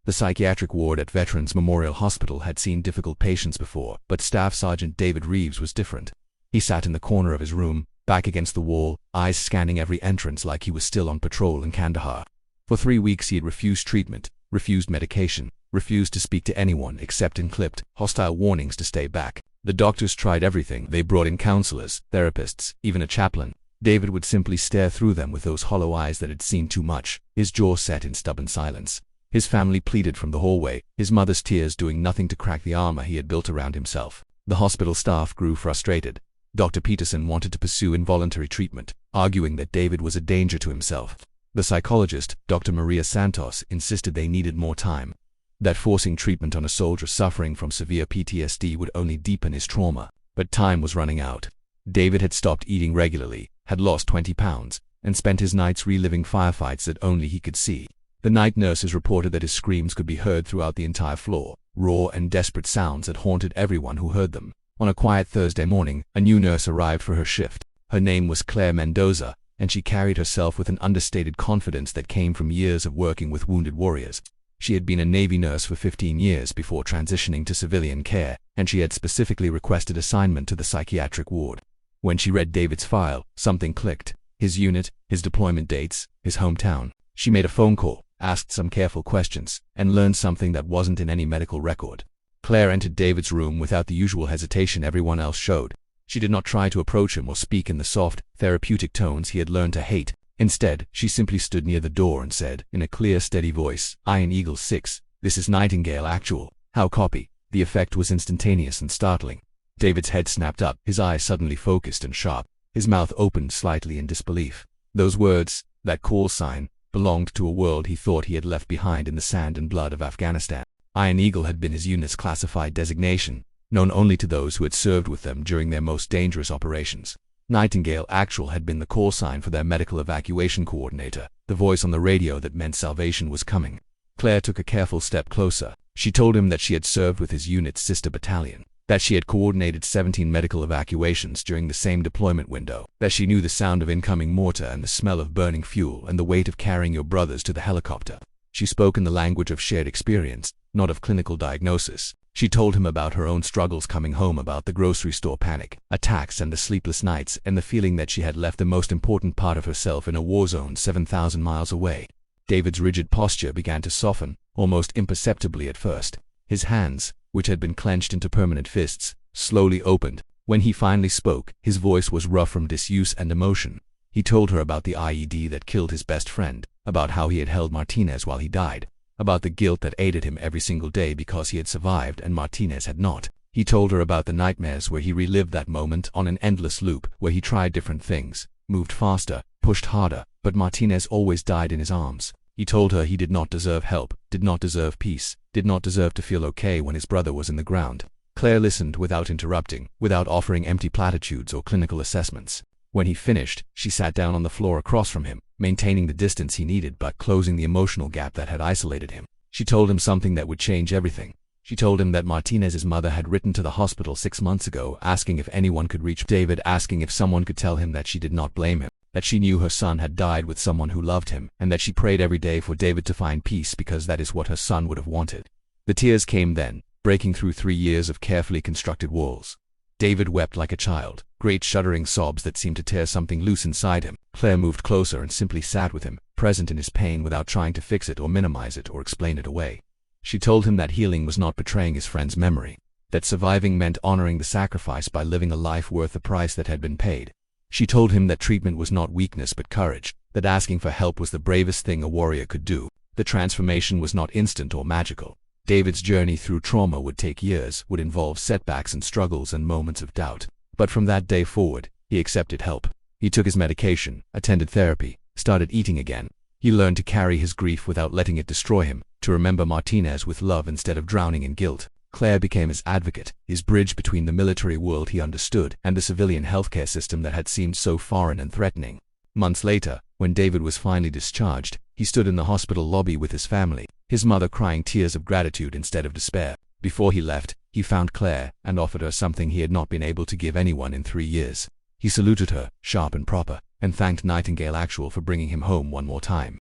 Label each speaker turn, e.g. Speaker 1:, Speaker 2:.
Speaker 1: The psychiatric ward at Veterans Memorial Hospital had seen difficult patients before, but Staff Sergeant David Reeves was different. He sat in the corner of his room, back against the wall, eyes scanning every entrance like he was still on patrol in Kandahar. For 3 weeks he had refused treatment, refused medication, refused to speak to anyone except in clipped, hostile warnings to stay back. The doctors tried everything. They brought in counselors, therapists, even a chaplain. David would simply stare through them with those hollow eyes that had seen too much, his jaw set in stubborn silence. His family pleaded from the hallway, his mother's tears doing nothing to crack the armor he had built around himself. The hospital staff grew frustrated. Dr. Peterson wanted to pursue involuntary treatment, arguing that David was a danger to himself. The psychologist, Dr. Maria Santos, insisted they needed more time, that forcing treatment on a soldier suffering from severe PTSD would only deepen his trauma. But time was running out. David had stopped eating regularly, had lost 20 pounds, and spent his nights reliving firefights that only he could see. The night nurses reported that his screams could be heard throughout the entire floor, raw and desperate sounds that haunted everyone who heard them. On a quiet Thursday morning, a new nurse arrived for her shift. Her name was Claire Mendoza, and she carried herself with an understated confidence that came from years of working with wounded warriors. She had been a Navy nurse for 15 years before transitioning to civilian care, and she had specifically requested assignment to the psychiatric ward. When she read David's file, something clicked. His unit, his deployment dates, his hometown. She made a phone call, asked some careful questions, and learned something that wasn't in any medical record. Claire entered David's room without the usual hesitation everyone else showed. She did not try to approach him or speak in the soft, therapeutic tones he had learned to hate. Instead, she simply stood near the door and said, in a clear, steady voice, "Iron Eagle 6, this is Nightingale Actual. How copy?" The effect was instantaneous and startling. David's head snapped up, his eyes suddenly focused and sharp, his mouth opened slightly in disbelief. Those words, that call sign, belonged to a world he thought he had left behind in the sand and blood of Afghanistan. Iron Eagle had been his unit's classified designation, known only to those who had served with them during their most dangerous operations. Nightingale Actual had been the call sign for their medical evacuation coordinator, the voice on the radio that meant salvation was coming. Claire took a careful step closer. She told him that she had served with his unit's sister battalion, that she had coordinated 17 medical evacuations during the same deployment window, that she knew the sound of incoming mortar and the smell of burning fuel and the weight of carrying your brothers to the helicopter. She spoke in the language of shared experience, not of clinical diagnosis. She told him about her own struggles coming home, about the grocery store panic, attacks and the sleepless nights, and the feeling that she had left the most important part of herself in a war zone 7,000 miles away. David's rigid posture began to soften, almost imperceptibly at first. His hands, which had been clenched into permanent fists, slowly opened. When he finally spoke, his voice was rough from disuse and emotion. He told her about the IED that killed his best friend, about how he had held Martinez while he died, about the guilt that aided him every single day because he had survived and Martinez had not. He told her about the nightmares where he relived that moment on an endless loop, where he tried different things, moved faster, pushed harder, but Martinez always died in his arms. He told her he did not deserve help, did not deserve peace, did not deserve to feel okay when his brother was in the ground. Claire listened without interrupting, without offering empty platitudes or clinical assessments. When he finished, she sat down on the floor across from him, maintaining the distance he needed but closing the emotional gap that had isolated him. She told him something that would change everything. She told him that Martinez's mother had written to the hospital 6 months ago asking if anyone could reach David, asking if someone could tell him that she did not blame him, that she knew her son had died with someone who loved him, and that she prayed every day for David to find peace because that is what her son would have wanted. The tears came then, breaking through 3 years of carefully constructed walls. David wept like a child, great shuddering sobs that seemed to tear something loose inside him. Claire moved closer and simply sat with him, present in his pain without trying to fix it or minimize it or explain it away. She told him that healing was not betraying his friend's memory, that surviving meant honoring the sacrifice by living a life worth the price that had been paid. She told him that treatment was not weakness but courage, that asking for help was the bravest thing a warrior could do. The transformation was not instant or magical. David's journey through trauma would take years, would involve setbacks and struggles and moments of doubt. But from that day forward, he accepted help. He took his medication, attended therapy, started eating again. He learned to carry his grief without letting it destroy him, to remember Martinez with love instead of drowning in guilt. Claire became his advocate, his bridge between the military world he understood and the civilian healthcare system that had seemed so foreign and threatening. Months later, when David was finally discharged, he stood in the hospital lobby with his family, his mother crying tears of gratitude instead of despair. Before he left, he found Claire and offered her something he had not been able to give anyone in 3 years. He saluted her, sharp and proper, and thanked Nightingale Actual for bringing him home one more time.